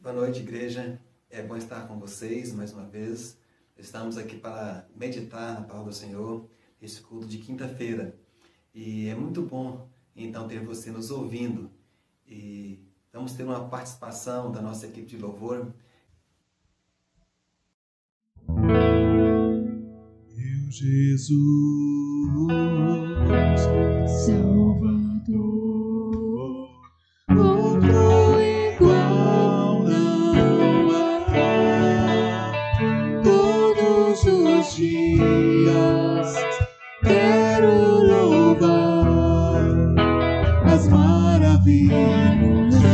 Boa noite, igreja. É bom estar com vocês mais uma vez. Estamos aqui para meditar na palavra do Senhor, esse culto de quinta-feira. E é muito bom, então, ter você nos ouvindo. E vamos ter uma participação da nossa equipe de louvor. Meu Jesus, Salvador, outro igual não há. Todos os dias quero louvar as maravilhas de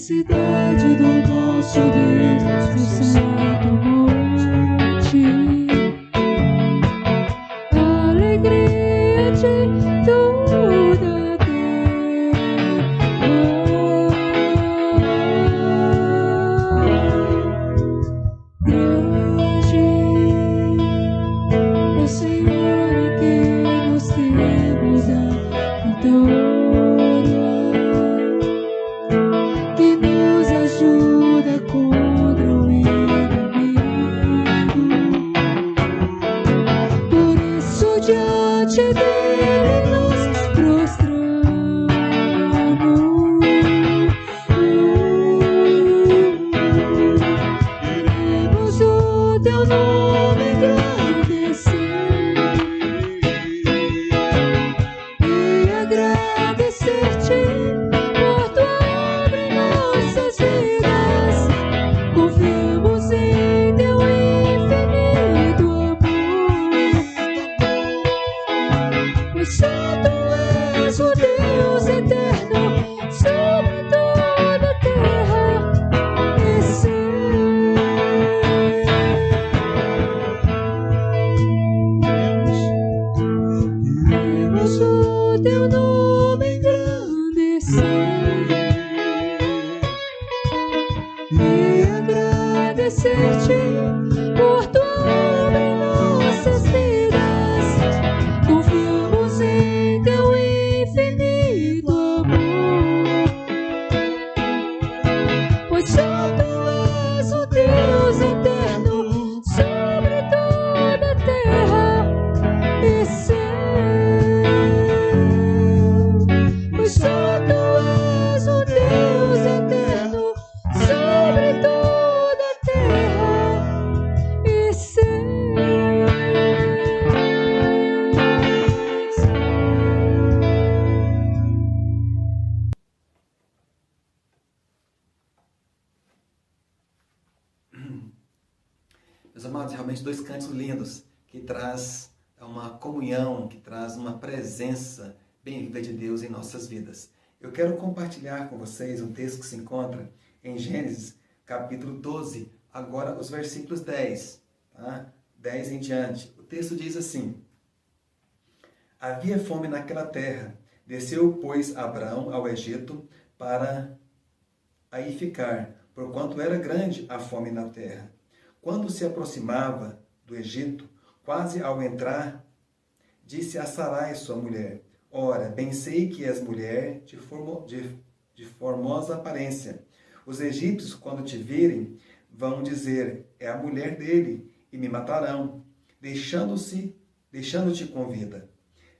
cidade do nosso Deus, no santo monte. Alegria de toda a terra. Grande é o Senhor em quem nós temos a vitória, que nos ajuda contra o inimigo. Por isso diante dele nos prostramos. Queremos o teu nome engrandecer e agradecer-te por tua obra em nossas vidas. Confiamos em teu infinito amor, pois só tu és o Deus eterno sobre toda a terra e céu. Queremos o teu nome engrandecer e agradecer-te por tua obra em nossas vidas. Confiamos em teu infinito amor, pois só tu és o Deus eterno sobre toda a terra e céu. Pois só tu és o Deus eterno sobre toda a terra e céu. Meus amados, realmente dois cânticos lindos, que traz uma comunhão, que traz uma presença bem viva de Deus em nossas vidas. Eu quero compartilhar com vocês um texto que se encontra em Gênesis, capítulo 12, agora os versículos 10, tá? 10 em diante. O texto diz assim: havia fome naquela terra, desceu, pois, Abraão ao Egito para aí ficar, porquanto era grande a fome na terra. Quando se aproximava do Egito, quase ao entrar, disse a Sarai, sua mulher: ora, bem sei que és mulher de formosa aparência. Os egípcios, quando te virem, vão dizer: é a mulher dele, e me matarão, deixando-te com vida.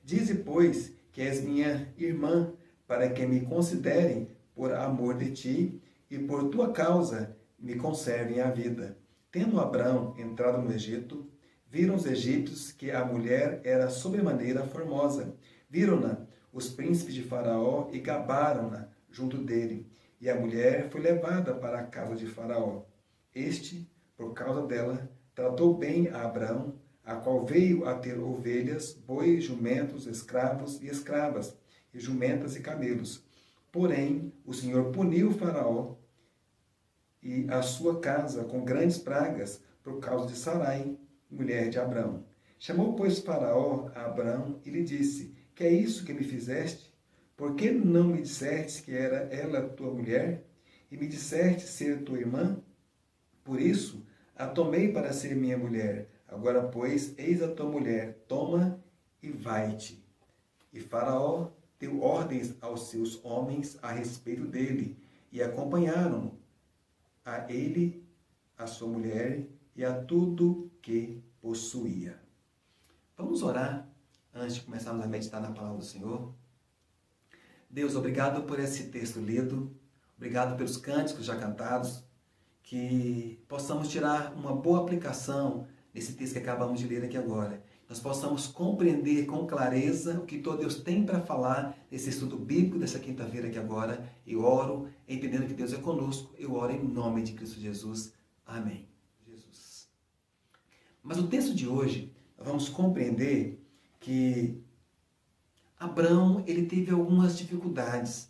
Dize, pois, que és minha irmã, para que me considerem por amor de ti, e por tua causa me conservem a vida. Tendo Abrão entrado no Egito, viram os egípcios que a mulher era sobremaneira formosa. Viram-na os príncipes de Faraó e gabaram-na junto dele. E a mulher foi levada para a casa de Faraó. Este, por causa dela, tratou bem a Abrão, a qual veio a ter ovelhas, bois, jumentos, escravos e escravas, e jumentas e camelos. Porém, o Senhor puniu Faraó e a sua casa com grandes pragas por causa de Sarai, mulher de Abrão. Chamou, pois, Faraó a Abrão e lhe disse: que é isso que me fizeste? Por que não me disseste que era ela tua mulher? E me disseste ser tua irmã? Por isso, a tomei para ser minha mulher. Agora, pois, eis a tua mulher, toma e vai-te. E Faraó deu ordens aos seus homens a respeito dele, e acompanharam-no, a ele, a sua mulher e a tudo que possuía. Vamos orar antes de começarmos a meditar na palavra do Senhor. Deus, obrigado por esse texto lido, obrigado pelos cânticos já cantados, que possamos tirar uma boa aplicação nesse texto que acabamos de ler aqui agora. Nós possamos compreender com clareza o que todo Deus tem para falar nesse estudo bíblico dessa quinta-feira aqui agora. Eu oro, entendendo que Deus é conosco, eu oro em nome de Cristo Jesus. Amém. Jesus. Mas o texto de hoje, nós vamos compreender que Abrão, ele teve algumas dificuldades.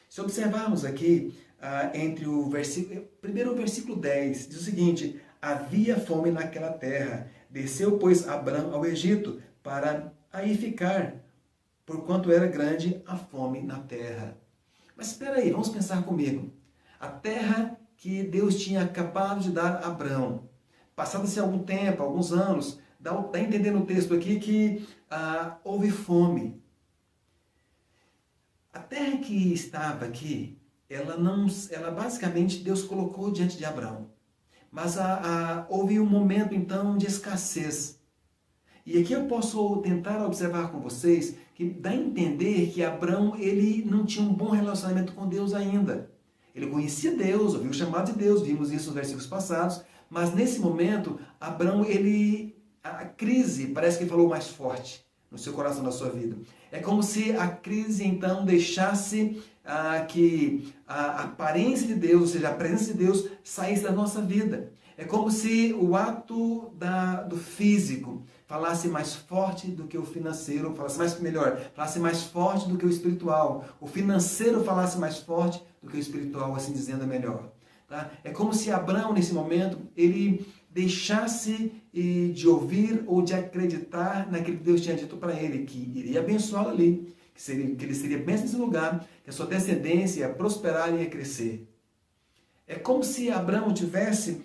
Se observarmos aqui entre o versículo, primeiro o versículo 10, diz o seguinte: havia fome naquela terra, desceu, pois, Abrão ao Egito, para aí ficar, porquanto era grande a fome na terra. Mas espera aí, vamos pensar comigo. A terra que Deus tinha acabado de dar a Abrão, passado-se algum tempo, alguns anos, dá a entender no texto aqui que houve fome. A terra que estava aqui, ela basicamente Deus colocou diante de Abrão. Mas houve um momento então de escassez. E aqui eu posso tentar observar com vocês que dá a entender que Abrão ele não tinha um bom relacionamento com Deus ainda. Ele conhecia Deus, ouviu o chamado de Deus, vimos isso nos versículos passados, mas nesse momento, Abrão, a crise parece que falou mais forte no seu coração, na sua vida. É como se a crise então deixasse que a aparência de Deus, ou seja, a presença de Deus, saísse da nossa vida. É como se o ato do físico falasse mais forte do que o financeiro, falasse mais forte do que o espiritual. O financeiro falasse mais forte do que o espiritual, assim dizendo é melhor. Tá? É como se Abrão, nesse momento, ele deixasse de ouvir ou de acreditar naquilo que Deus tinha dito para ele, que iria abençoá-lo ali, que ele seria bênção nesse lugar, que a sua descendência ia prosperar e ia crescer. É como se Abrão estivesse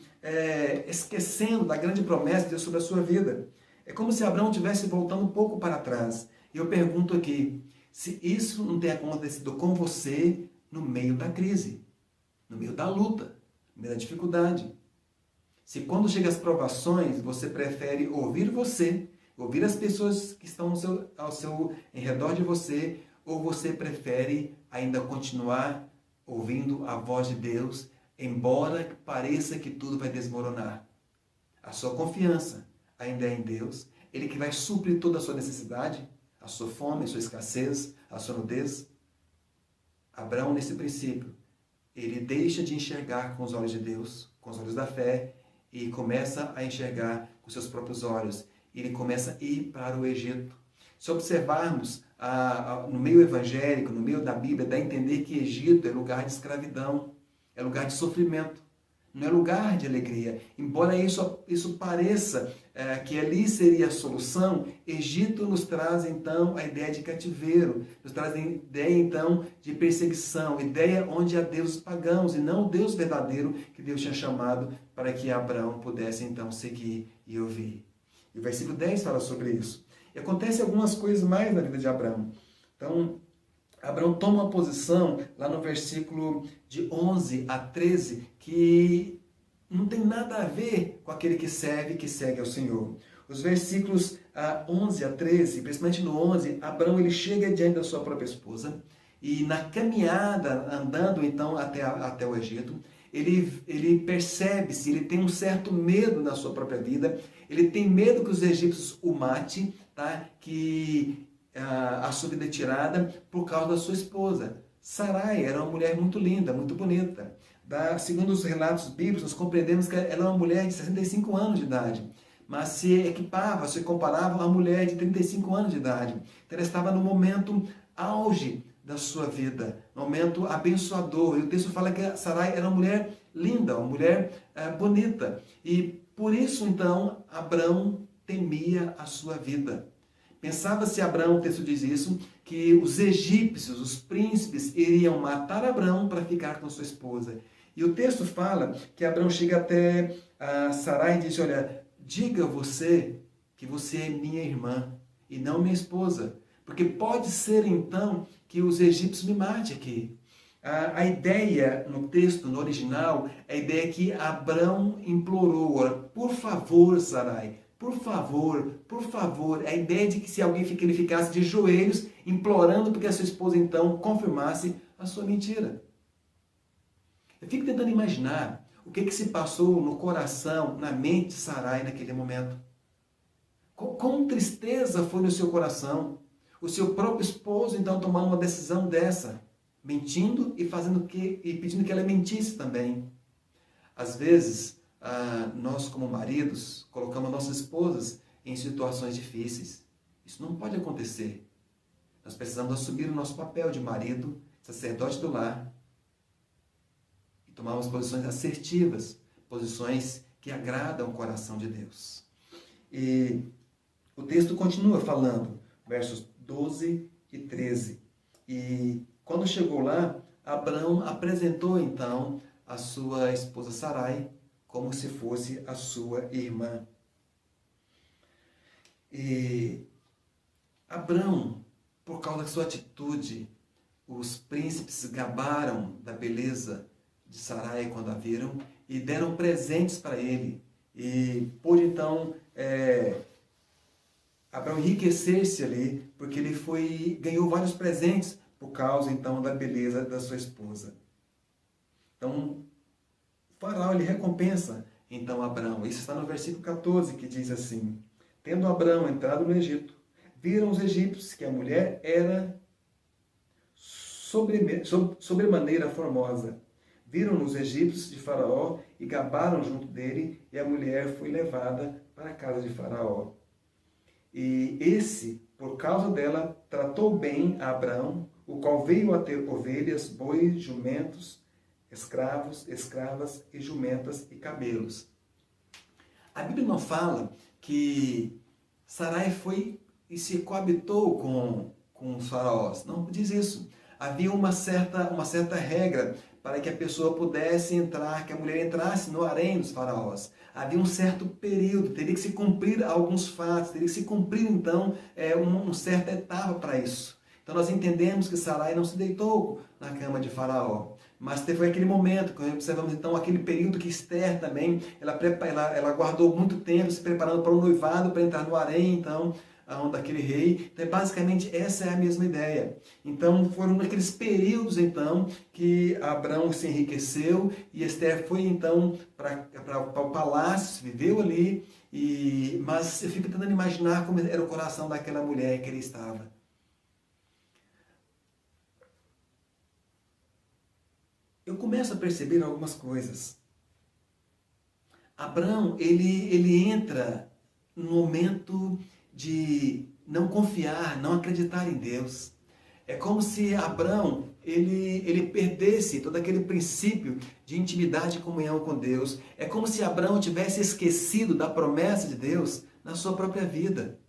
esquecendo da grande promessa de Deus sobre a sua vida. É como se Abrão estivesse voltando um pouco para trás. E eu pergunto aqui, se isso não tem acontecido com você no meio da crise, no meio da luta, no meio da dificuldade. Se quando chegam as provações, você prefere ouvir as pessoas que estão em redor de você, ou você prefere ainda continuar ouvindo a voz de Deus, embora pareça que tudo vai desmoronar. A sua confiança ainda é em Deus, Ele que vai suprir toda a sua necessidade, a sua fome, a sua escassez, a sua nudez. Abraão, nesse princípio, ele deixa de enxergar com os olhos de Deus, com os olhos da fé, e começa a enxergar com seus próprios olhos. Ele começa a ir para o Egito. Se observarmos no meio evangélico, no meio da Bíblia, dá a entender que Egito é lugar de escravidão, é lugar de sofrimento, não é lugar de alegria. Embora isso pareça que ali seria a solução, Egito nos traz então a ideia de cativeiro, nos traz a ideia então de perseguição, ideia onde há deuses pagãos e não o Deus verdadeiro que Deus tinha chamado para que Abraão pudesse então seguir e ouvir. E o versículo 10 fala sobre isso. E acontece algumas coisas mais na vida de Abraão. Então, Abraão toma uma posição lá no versículo de 11 a 13 que não tem nada a ver com aquele que segue ao Senhor. Os versículos 11 a 13, principalmente no 11, Abraão ele chega diante da sua própria esposa e na caminhada, andando então até o Egito, ele percebe-se, ele tem um certo medo na sua própria vida, ele tem medo que os egípcios o matem, tá? Que a sua vida é tirada por causa da sua esposa. Sarai era uma mulher muito linda, muito bonita. Segundo os relatos bíblicos, nós compreendemos que ela é uma mulher de 65 anos de idade, mas se comparava a uma mulher de 35 anos de idade. Então ela estava no momento auge da sua vida, no momento abençoador. E o texto fala que Sarai era uma mulher linda, uma mulher bonita. E por isso, então, Abraão temia a sua vida. Pensava-se Abraão, o texto diz isso, que os egípcios, os príncipes, iriam matar Abraão para ficar com sua esposa. E o texto fala que Abraão chega até Sarai e diz, olha, diga você que você é minha irmã e não minha esposa, porque pode ser então que os egípcios me matem aqui. A ideia no texto, no original, a ideia que Abraão implorou, olha, por favor, Sarai, por favor, a ideia de que se alguém ele ficasse de joelhos, implorando para que a sua esposa então confirmasse a sua mentira. Eu fico tentando imaginar o que se passou no coração, na mente de Sarai naquele momento. Com tristeza foi no seu coração, o seu próprio esposo então tomando uma decisão dessa, mentindo e pedindo que ela mentisse também. Às vezes, nós como maridos colocamos nossas esposas em situações difíceis. Isso não pode acontecer. Nós precisamos assumir o nosso papel de marido, sacerdote do lar. Tomamos posições assertivas, posições que agradam o coração de Deus. E o texto continua falando, versos 12 e 13. E quando chegou lá, Abrão apresentou então a sua esposa Sarai como se fosse a sua irmã. E Abrão, por causa da sua atitude, os príncipes gabaram da beleza de Sarai quando a viram e deram presentes para ele. E pôde então Abrão enriquecer-se ali, porque ele ganhou vários presentes por causa então da beleza da sua esposa. Então, o faraó ele recompensa então Abrão. Isso está no versículo 14, que diz assim: tendo Abrão entrado no Egito, viram os egípcios que a mulher era sobremaneira formosa. Viram os egípcios de Faraó e gabaram junto dele, e a mulher foi levada para a casa de Faraó. E esse, por causa dela, tratou bem a Abrão, o qual veio a ter ovelhas, bois, jumentos, escravos, escravas e jumentas e camelos. A Bíblia não fala que Sarai foi e se coabitou com os faraós. Não diz isso. Havia uma certa regra para que a pessoa pudesse entrar, que a mulher entrasse no harém dos faraós. Havia um certo período, teria que se cumprir alguns fatos, teria que se cumprir então uma certa etapa para isso. Então nós entendemos que Sarai não se deitou na cama de Faraó, mas foi aquele momento, quando observamos então aquele período que Esther também, ela guardou muito tempo se preparando para o noivado, para entrar no harém, então, daquele rei. Então, basicamente, essa é a mesma ideia. Então, foram naqueles períodos, então, que Abrão se enriqueceu e Esther foi, então, para o palácio, viveu ali, mas eu fico tentando imaginar como era o coração daquela mulher que ele estava. Eu começo a perceber algumas coisas. Abrão, ele entra no momento de não confiar, não acreditar em Deus. É como se Abrão, ele perdesse todo aquele princípio de intimidade e comunhão com Deus. É como se Abrão tivesse esquecido da promessa de Deus na sua própria vida.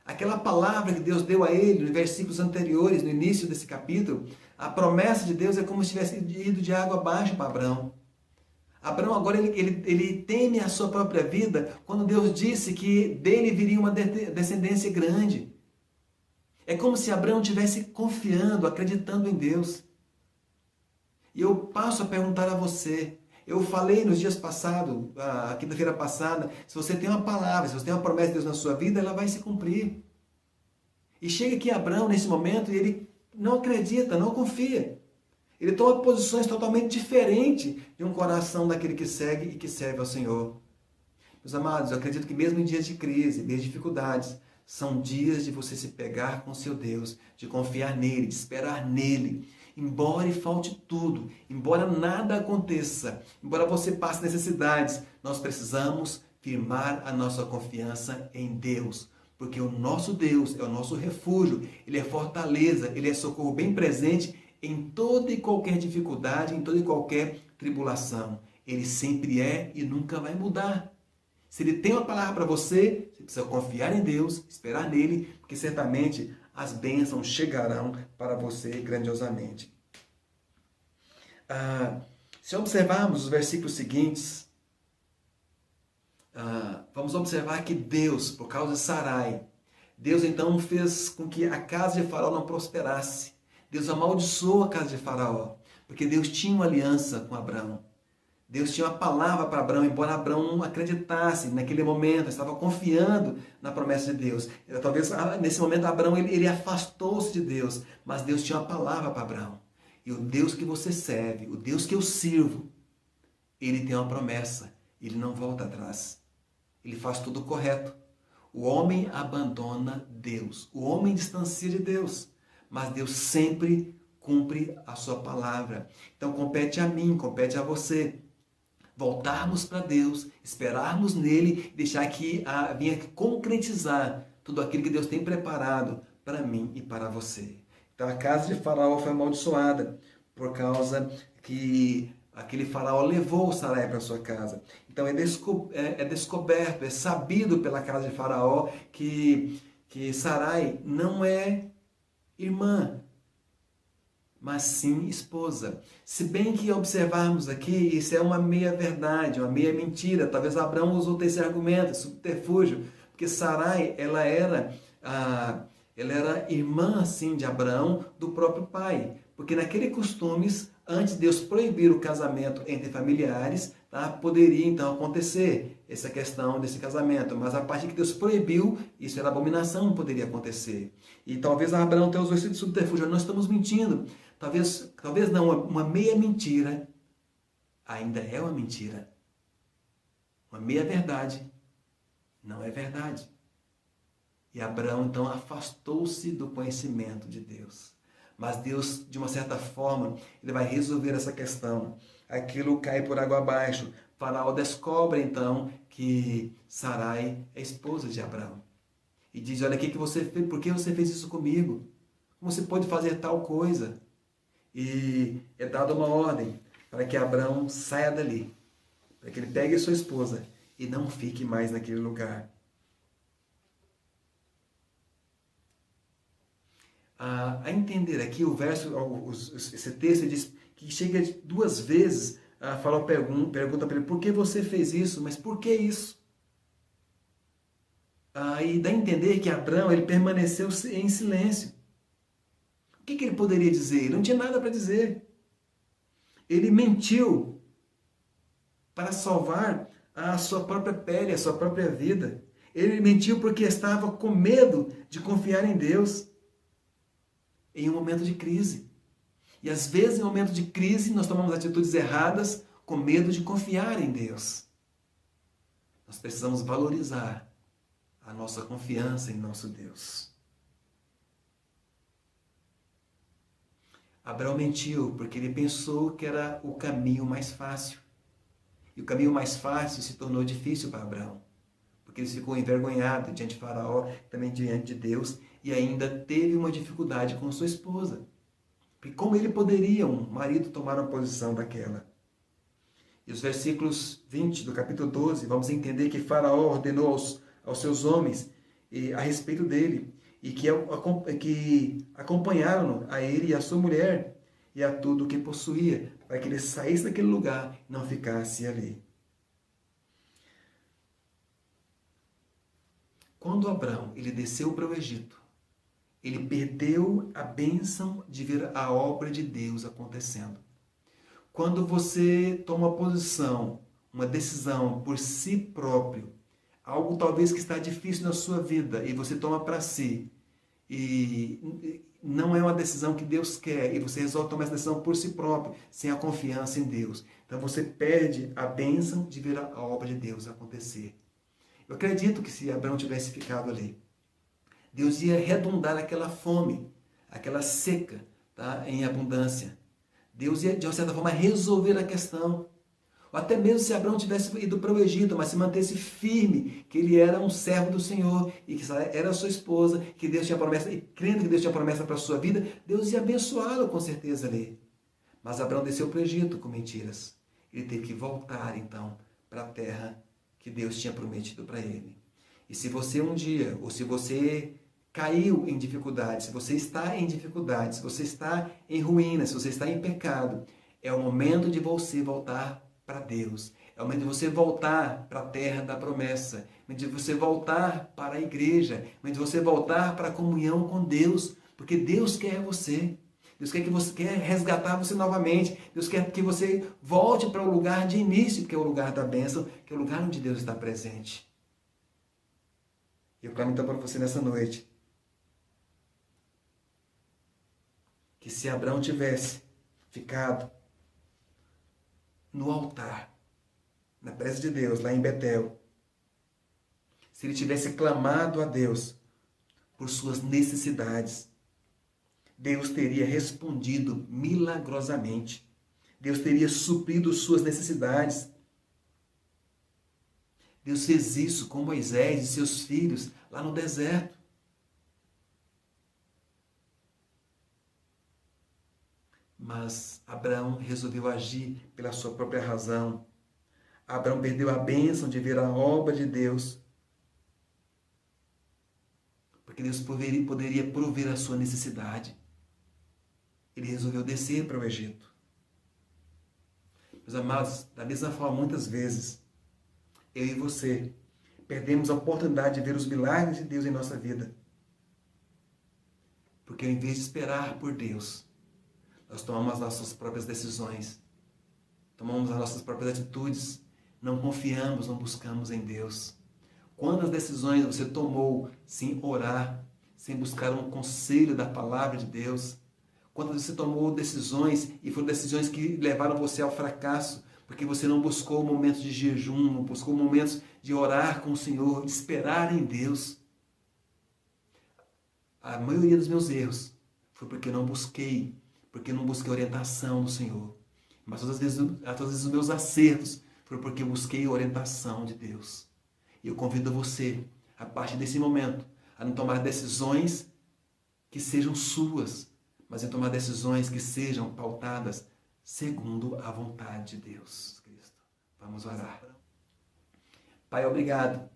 Aquela palavra que Deus deu a ele nos versículos anteriores, no início desse capítulo, a promessa de Deus é como se tivesse ido de água abaixo para Abrão. Abrão agora ele teme a sua própria vida quando Deus disse que dele viria uma descendência grande. É como se Abrão estivesse confiando, acreditando em Deus. E eu passo a perguntar a você. Eu falei nos dias passados, a quinta-feira passada, se você tem uma palavra, se você tem uma promessa de Deus na sua vida, ela vai se cumprir. E chega aqui Abrão nesse momento e ele não acredita, não confia. Ele toma posições totalmente diferentes de um coração daquele que segue e que serve ao Senhor. Meus amados, eu acredito que mesmo em dias de crise, dias de dificuldades, são dias de você se pegar com seu Deus, de confiar nele, de esperar nele. Embora falte tudo, embora nada aconteça, embora você passe necessidades, nós precisamos firmar a nossa confiança em Deus. Porque o nosso Deus é o nosso refúgio, Ele é fortaleza, Ele é socorro bem presente em toda e qualquer dificuldade, em toda e qualquer tribulação. Ele sempre é e nunca vai mudar. Se Ele tem uma palavra para você, você precisa confiar em Deus, esperar nele, porque certamente as bênçãos chegarão para você grandiosamente. Se observarmos os versículos seguintes, vamos observar que Deus, por causa de Sarai, Deus então fez com que a casa de Faraó não prosperasse. Deus amaldiçoou a casa de Faraó, porque Deus tinha uma aliança com Abrão. Deus tinha uma palavra para Abrão, embora Abrão não acreditasse naquele momento, estava confiando na promessa de Deus. Talvez nesse momento Abrão ele afastou-se de Deus, mas Deus tinha uma palavra para Abrão. E o Deus que você serve, o Deus que eu sirvo, ele tem uma promessa, ele não volta atrás. Ele faz tudo correto. O homem abandona Deus, o homem distancia de Deus, mas Deus sempre cumpre a sua palavra. Então compete a mim, compete a você voltarmos para Deus, esperarmos nele, deixar que venha concretizar tudo aquilo que Deus tem preparado para mim e para você. Então a casa de Faraó foi amaldiçoada por causa que aquele faraó levou Sarai para sua casa. Então é descoberto, é sabido pela casa de Faraó que Sarai não é irmã, mas sim esposa. Se bem que observarmos aqui, isso é uma meia-verdade, uma meia-mentira. Talvez Abraão usou esse argumento, subterfúgio, porque Sarai, ela era irmã, assim, de Abraão, do próprio pai. Porque naqueles costumes, antes de Deus proibir o casamento entre familiares, tá, poderia então acontecer essa questão desse casamento. Mas a partir que Deus proibiu, isso era abominação, poderia acontecer. E talvez Abraão tenha usado esse subterfúgio. Nós estamos mentindo. Talvez não, uma meia mentira ainda é uma mentira. Uma meia verdade não é verdade. E Abraão então afastou-se do conhecimento de Deus. Mas Deus, de uma certa forma, ele vai resolver essa questão. Aquilo cai por água abaixo. Faraó descobre então que Sarai é esposa de Abraão. E diz: olha, que você fez? Por que você fez isso comigo? Como você pode fazer tal coisa? E é dada uma ordem para que Abraão saia dali, para que ele pegue sua esposa e não fique mais naquele lugar. A entender aqui o verso, esse texto diz que chega 2 vezes, Faraó pergunta para ele: por que você fez isso? Mas por que isso? E dá a entender que Abraão ele permaneceu em silêncio. O que ele poderia dizer? Ele não tinha nada para dizer. Ele mentiu para salvar a sua própria pele, a sua própria vida. Ele mentiu porque estava com medo de confiar em Deus em um momento de crise. E às vezes, em um momento de crise, nós tomamos atitudes erradas com medo de confiar em Deus. Nós precisamos valorizar a nossa confiança em nosso Deus. Abraão mentiu porque ele pensou que era o caminho mais fácil. E o caminho mais fácil se tornou difícil para Abraão. Porque ele ficou envergonhado diante de Faraó, também diante de Deus, e ainda teve uma dificuldade com sua esposa. Porque como ele poderia, um marido, tomar uma posição daquela? E os versículos 20 do capítulo 12, vamos entender que Faraó ordenou aos seus homens a respeito dele, e que acompanharam a ele e a sua mulher e a tudo o que possuía, para que ele saísse daquele lugar e não ficasse ali. Quando Abraão ele desceu para o Egito, ele perdeu a bênção de ver a obra de Deus acontecendo. Quando você toma uma posição, uma decisão por si próprio, algo talvez que está difícil na sua vida e você toma para si, e não é uma decisão que Deus quer, e você resolve tomar essa decisão por si próprio, sem a confiança em Deus. Então você perde a bênção de ver a obra de Deus acontecer. Eu acredito que se Abraão tivesse ficado ali, Deus ia redundar aquela fome, aquela seca, tá, em abundância. Deus ia, de uma certa forma, resolver a questão. Ou até mesmo se Abraão tivesse ido para o Egito, mas se mantesse firme, que ele era um servo do Senhor, e que era sua esposa, que Deus tinha promessa, e crendo que Deus tinha promessa para a sua vida, Deus ia abençoá-lo com certeza ali. Mas Abraão desceu para o Egito com mentiras. Ele teve que voltar, então, para a terra que Deus tinha prometido para ele. E se você um dia, ou se você caiu em dificuldade, se você está em dificuldade, se você está em ruína, se você está em pecado, é o momento de você voltar para Deus. É o momento de você voltar para a terra da promessa. É o momento de você voltar para a igreja. É o momento de você voltar para a comunhão com Deus. Porque Deus quer você. Deus quer resgatar você novamente. Deus quer que você volte para o lugar de início, que é o lugar da bênção, que é o lugar onde Deus está presente. E eu clamo então para você nessa noite, que se Abraão tivesse ficado no altar, na presença de Deus, lá em Betel, se ele tivesse clamado a Deus por suas necessidades, Deus teria respondido milagrosamente. Deus teria suprido suas necessidades. Deus fez isso com Moisés e seus filhos lá no deserto. Mas Abraão resolveu agir pela sua própria razão. Abraão perdeu a bênção de ver a obra de Deus, porque Deus poderia prover a sua necessidade. Ele resolveu descer para o Egito. Meus amados, da mesma forma, muitas vezes, eu e você perdemos a oportunidade de ver os milagres de Deus em nossa vida. Porque ao invés de esperar por Deus, nós tomamos as nossas próprias decisões, tomamos as nossas próprias atitudes, não confiamos, não buscamos em Deus. Quantas decisões você tomou sem orar, sem buscar um conselho da palavra de Deus? Quantas você tomou decisões e foram decisões que levaram você ao fracasso, porque você não buscou momentos de jejum, não buscou momentos de orar com o Senhor, de esperar em Deus? A maioria dos meus erros foi porque eu não busquei orientação do Senhor. Mas todas as vezes os meus acertos foram porque eu busquei a orientação de Deus. E eu convido você, a partir desse momento, a não tomar decisões que sejam suas, mas em tomar decisões que sejam pautadas segundo a vontade de Deus. Cristo. Vamos orar. Pai, obrigado,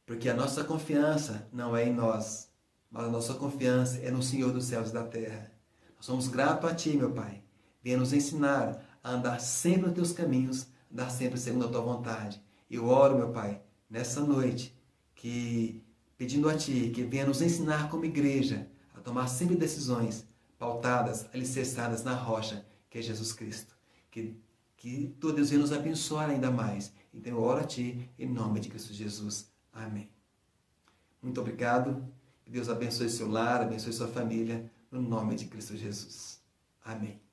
porque a nossa confiança não é em nós, mas a nossa confiança é no Senhor dos céus e da terra. Nós somos gratos a Ti, meu Pai. Venha nos ensinar a andar sempre nos Teus caminhos, andar sempre segundo a Tua vontade. Eu oro, meu Pai, nessa noite, que pedindo a Ti, que venha nos ensinar como igreja a tomar sempre decisões pautadas, alicerçadas na rocha, que é Jesus Cristo. Que Tu, Deus, venha nos abençoar ainda mais. Então eu oro a Ti, em nome de Cristo Jesus. Amém. Muito obrigado. Que Deus abençoe seu lar, abençoe sua família, no nome de Cristo Jesus. Amém.